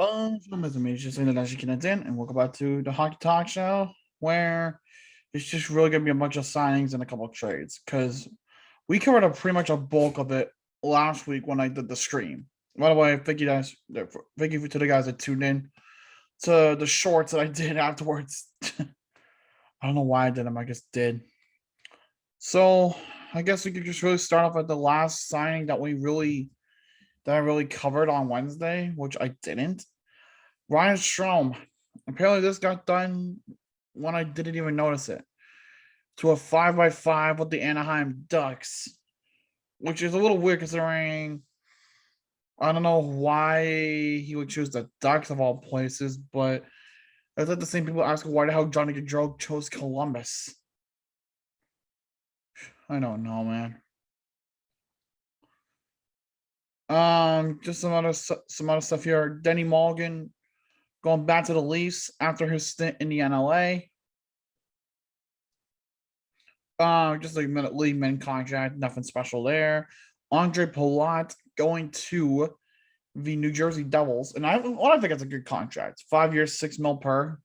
Bonjour, mes amis. Just saying that as you can in, and welcome back to the Hockey Talk Show, where it's just really gonna be a bunch of signings and a couple of trades because we covered pretty much a bulk of it last week when I did the stream. By the way, thank you guys. Thank you to the guys that tuned in to the shorts that I did afterwards. I don't know why I did them. I just did. So I guess we could just really start off at the last signing that I really covered on Wednesday, which I didn't. Ryan Strome. Apparently, this got done when I didn't even notice it. To a 5x5 with the Anaheim Ducks, which is a little weird considering I don't know why he would choose the Ducks of all places, but I thought the same people asking why the hell Johnny Gaudreau chose Columbus. I don't know, man. Just some other stuff here. Denny Mulligan going back to the Leafs after his stint in the NLA. Just like league min contract, nothing special there. Andre Palat going to the New Jersey Devils, and I think it's a good contract. 5 years, $6 million per. I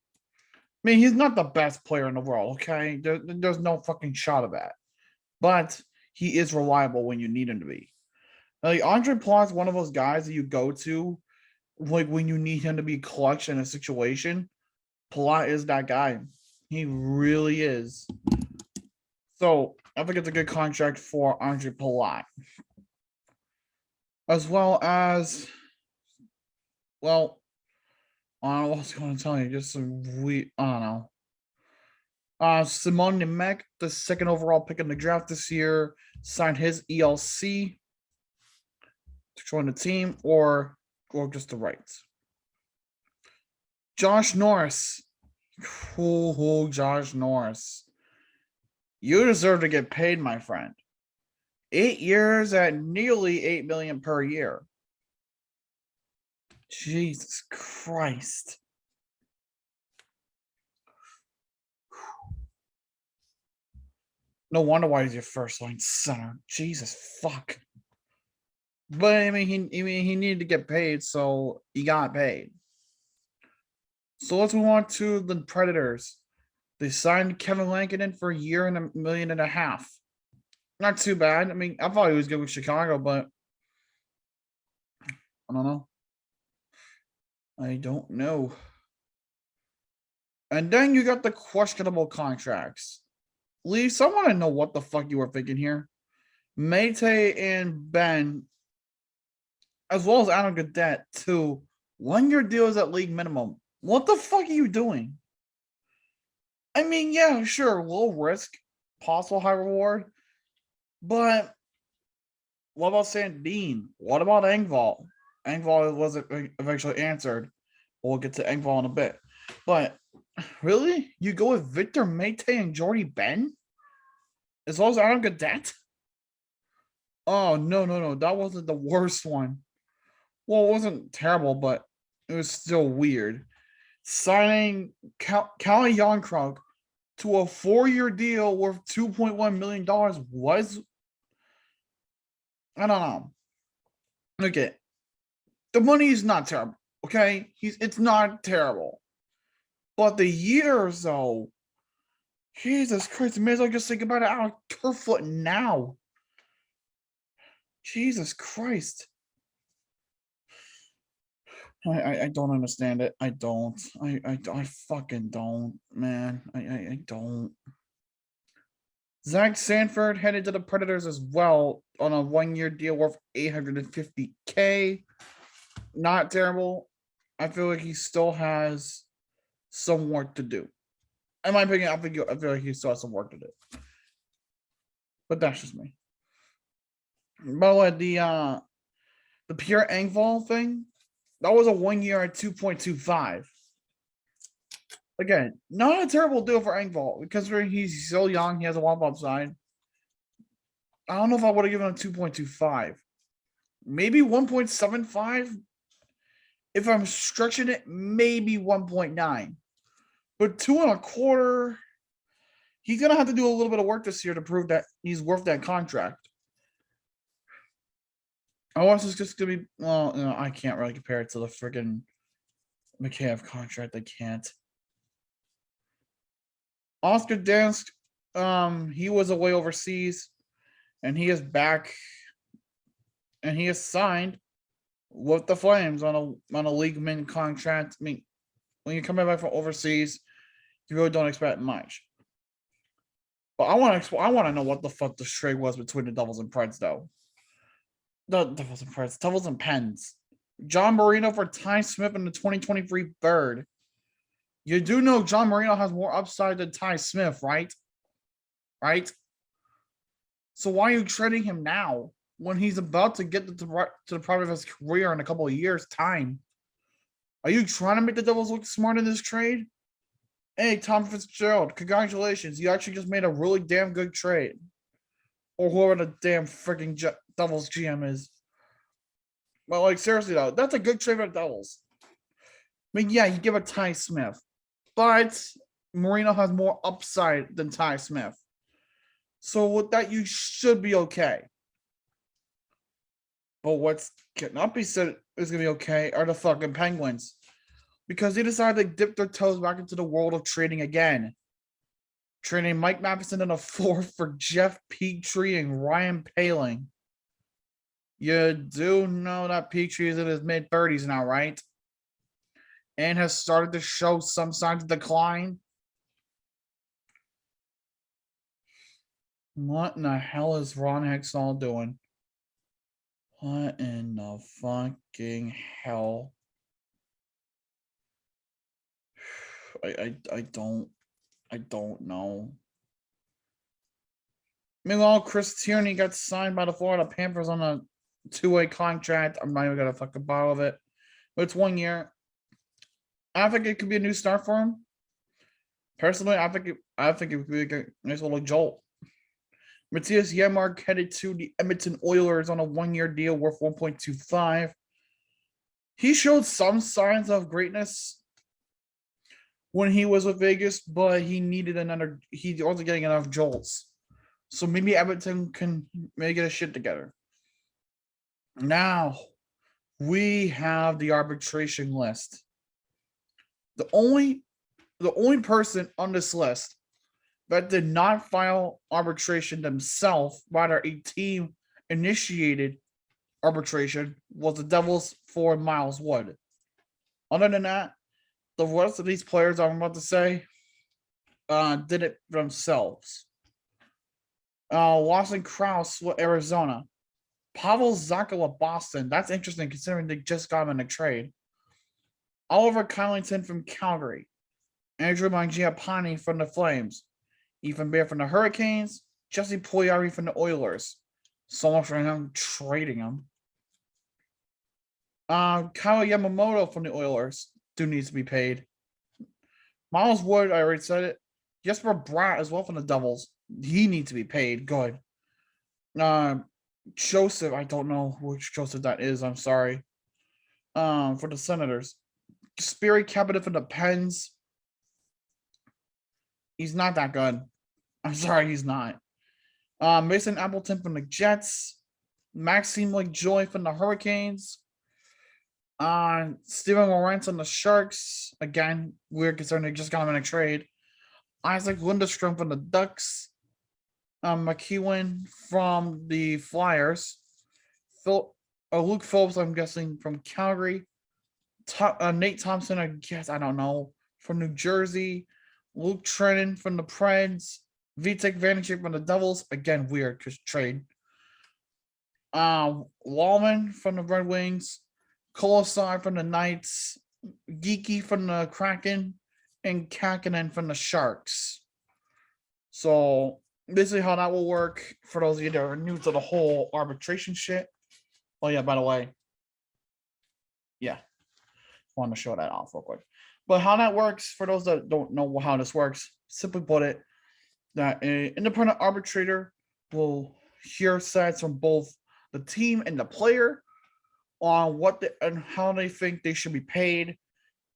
mean, he's not the best player in the world. Okay, there's no fucking shot of that, but he is reliable when you need him to be. Like Andre Palat's one of those guys that you go to, like when you need him to be clutch in a situation. Palat is that guy. He really is. So I think it's a good contract for Andre Palat. As well as, well, I don't know what I was going to tell you. Just some I don't know. Simon Nemec, the second overall pick in the draft this year, signed his ELC to join the team or just the rights. Josh Norris. Josh Norris. You deserve to get paid, my friend. 8 years at nearly $8 million per year. Jesus Christ. No wonder why he's your first line center. Jesus fuck. But I mean, he needed to get paid, so he got paid. So let's move on to the Predators. They signed Kevin Lankinen for a year and $1.5 million. Not too bad. I mean, I thought he was good with Chicago, but I don't know. I don't know. And then you got the questionable contracts. Leafs, I want to know what the fuck you were thinking here. Mate and Ben, as well as Adam Gaudette, too. 1 year deals at league minimum. What the fuck are you doing? I mean, yeah, sure, low risk, possible high reward. But what about Sandin? What about Engvall? Engvall wasn't eventually answered. We'll get to Engvall in a bit. But really? You go with Victor Mete and Jordy Ben? As well as Adam Gaudette? Oh, no. That wasn't the worst one. Well, it wasn't terrible, but it was still weird. Signing Kalle Jarnkrok to a 4-year deal worth $2.1 million was, I don't know. Okay. The money is not terrible. Okay. It's not terrible. But the years, though, Jesus Christ, may as well just think about it out of Kerfoot now. Jesus Christ. I don't understand it. I don't. I fucking don't, man. I don't. Zach Sanford headed to the Predators as well on a 1-year deal worth $850K. Not terrible. I feel like he still has some work to do. In my opinion, I feel like he still has some work to do. But that's just me. By the way, the Pierre Engvall thing, that was a 1 year at 2.25. Again, not a terrible deal for Engvall because he's so young, he has a lot of upside. I don't know if I would have given him 2.25. Maybe 1.75. If I'm stretching it, maybe 1.9. But 2.25, he's going to have to do a little bit of work this year to prove that he's worth that contract. I was just going to be, well, I can't really compare it to the freaking Mikheyev contract. They can't. Oscar Dansk, he was away overseas, and he is back, and he is signed with the Flames on a league min contract. I mean, when you're coming back from overseas, you really don't expect much. But I want to know what the fuck the trade was between the Devils and Preds, though. The Devils and Preds, Devils and Pens. John Marino for Ty Smith in the 2023 third. You do know John Marino has more upside than Ty Smith, right? Right? So why are you trading him now when he's about to get to the prime of his career in a couple of years' time? Are you trying to make the Devils look smart in this trade? Hey, Tom Fitzgerald, congratulations. You actually just made a really damn good trade. Or whoever the damn freaking Devils GM is. Well, like, seriously, though, that's a good trade for the Devils. I mean, yeah, you give it Ty Smith. But Marino has more upside than Ty Smith. So with that, you should be okay. But what's cannot be said is going to be okay are the fucking Penguins. Because they decided to dip their toes back into the world of trading again. Trading Mike Matheson in a fourth for Jeff Petrie and Ryan Poehling. You do know that Petrie is in his mid-30s now, right? And has started to show some signs of decline. What in the hell is Ron Hextall doing? What in the fucking hell? I don't know. Meanwhile, Chris Tierney got signed by the Florida Panthers on a two-way contract. I'm not even gonna fucking bottle of it. But it's 1 year. I think it could be a new start for him. Personally, I think it would be a nice little jolt. Matthias Janmark headed to the Edmonton Oilers on a 1-year deal worth $1.25. He showed some signs of greatness when he was with Vegas, but he needed another. He wasn't getting enough jolts. So maybe Edmonton can maybe get his shit together. Now, we have the arbitration list. The only person on this list that did not file arbitration themselves, rather a team initiated arbitration, was the Devils for Miles Wood. Other than that, the rest of these players I'm about to say did it themselves. Lawson Krause with Arizona. Pavel Zacha with Boston. That's interesting considering they just got him in a trade. Oliver Kylington from Calgary. Andrew Mangiapane from the Flames. Ethan Bear from the Hurricanes. Jesse Puljujarvi from the Oilers. So much right now trading him. Kyle Yamamoto from the Oilers. Dude needs to be paid. Miles Wood, I already said it. Jesper Bratt as well from the Devils. He needs to be paid. Good. Joseph, I don't know which Joseph that is. I'm sorry. For the Senators. Sperry Cabinet from the Pens. He's not that good. I'm sorry, he's not. Mason Appleton from the Jets. Maxime LaJoy from the Hurricanes. Steven Lorentz on the Sharks. Again, weird concern they just got him in a trade. Isaac Lundestrom from the Ducks. McEwen from the Flyers. Luke Phillips, I'm guessing, from Calgary. Nate Thompson, I guess, I don't know, from New Jersey. Luke Trennan from the Preds. Vitek Vanacek from the Devils. Again, weird trade. Wallman from the Red Wings. Kolosai from the Knights. Geeky from the Kraken. And Kakinen from the Sharks. So, basically how that will work for those of you that are new to the whole arbitration shit. Oh, yeah, by the way. Yeah. Want to show that off real quick. But how that works, for those that don't know how this works, simply put it, that an independent arbitrator will hear sides from both the team and the player on what and how they think they should be paid.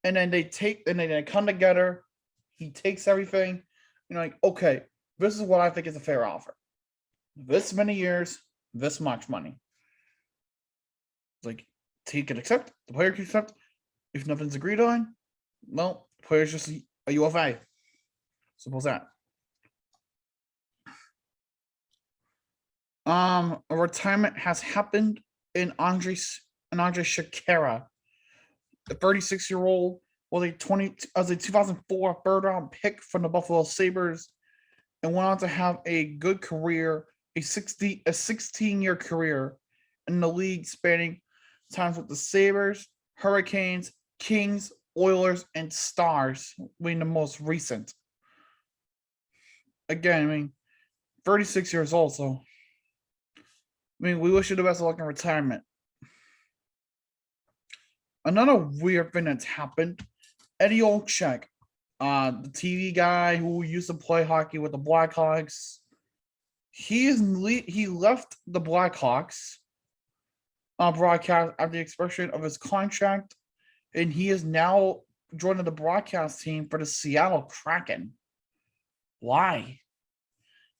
And then they come together. He takes everything. Like, okay, this is what I think is a fair offer. This many years, this much money. Like, he can accept, the player can accept. If nothing's agreed on, well, players just a UFA. Simple as that. A retirement has happened in Andre Shakira, the 36-year-old was a 2004 third round pick from the Buffalo Sabres and went on to have a good career, a 16-year career in the league spanning times with the Sabres, Hurricanes, Kings, Oilers, and Stars being the most recent. Again, I mean, 36 years old, so I mean, we wish you the best of luck in retirement. Another weird thing that's happened, Eddie Olczyk, the TV guy who used to play hockey with the Blackhawks, he left the Blackhawks broadcast at the expiration of his contract, and he is now joining the broadcast team for the Seattle Kraken. Why?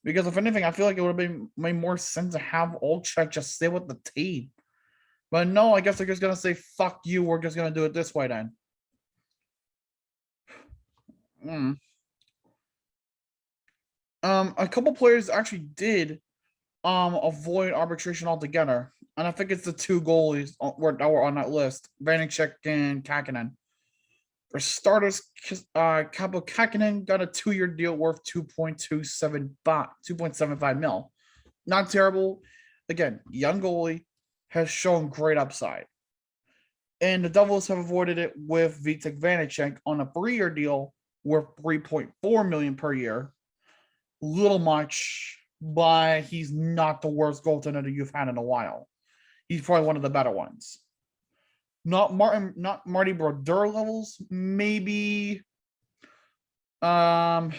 Because if anything, I feel like it would have made more sense to have Olczyk just stay with the team. But no, I guess they're just gonna say "fuck you." We're just gonna do it this way then. A couple players actually did avoid arbitration altogether, and I think it's the two goalies that were on that list: Vanecek and Kakinen. For starters, Kaapo Kakinen got a 2-year deal worth 2.75 mil. Not terrible. Again, young goalie has shown great upside. And the Devils have avoided it with Vitek Vanecek on a 3-year deal worth $3.4 million per year. Little much, but he's not the worst goaltender that you've had in a while. He's probably one of the better ones. Not Marty Brodeur levels, maybe. Oh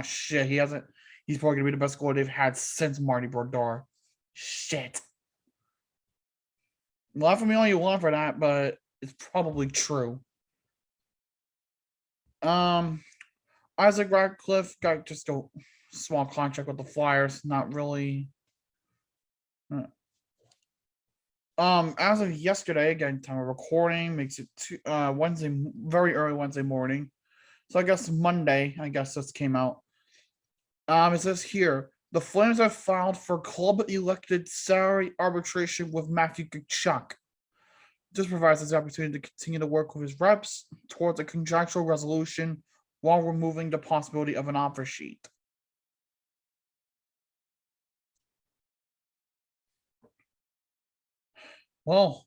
shit, he hasn't. He's probably gonna be the best goalie they've had since Marty Brodeur. Shit. Laugh at me all you want for that, but it's probably true. Isaac Ratcliffe got just a small contract with the Flyers. Not really. As of yesterday, again, time of recording makes it Wednesday, very early Wednesday morning. So I guess Monday, this came out. It says here, the Flames have filed for club-elected salary arbitration with Matthew Tkachuk. This provides us the opportunity to continue to work with his reps towards a contractual resolution while removing the possibility of an offer sheet. Well,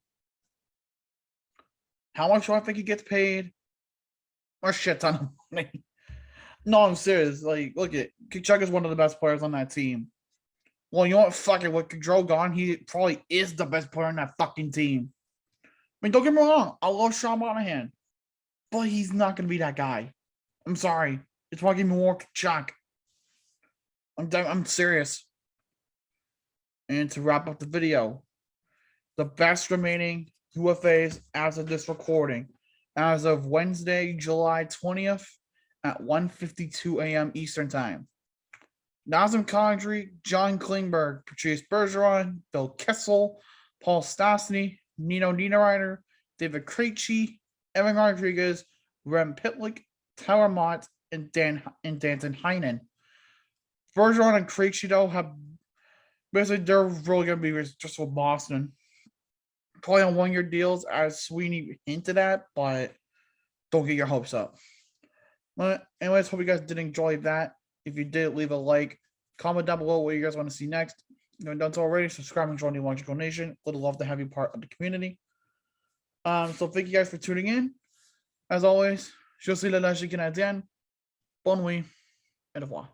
how much do I think he gets paid? A shit ton of money. No, I'm serious. Like, look at Tkachuk is one of the best players on that team. Well, you know what? Fuck it. With Gaudreau gone, he probably is the best player on that fucking team. I mean, don't get me wrong. I love Sean Monahan, but he's not going to be that guy. I'm sorry. It's probably more Tkachuk. I'm serious. And to wrap up the video, the best remaining UFAs as of this recording, as of Wednesday, July 20th at 1:52 a.m. Eastern Time. Nazem Kadri, John Klingberg, Patrice Bergeron, Bill Kessel, Paul Stastny, Nino Niederreiter, David Krejci, Evan Rodriguez, Rem Pitlick, Tyler Mott, and Danton Heinen. Bergeron and Krejci, though, have basically, they're really going to be just with Boston. Probably on 1-year deals, as Sweeney hinted at, but don't get your hopes up. But anyways, hope you guys did enjoy that. If you did, leave a like. Comment down below what you guys want to see next. If you haven't done so already, subscribe and join the Electrical Nation. Would love to have you part of the community. So thank you guys for tuning in. As always, je suis le Canadien. Bonne nuit et au revoir.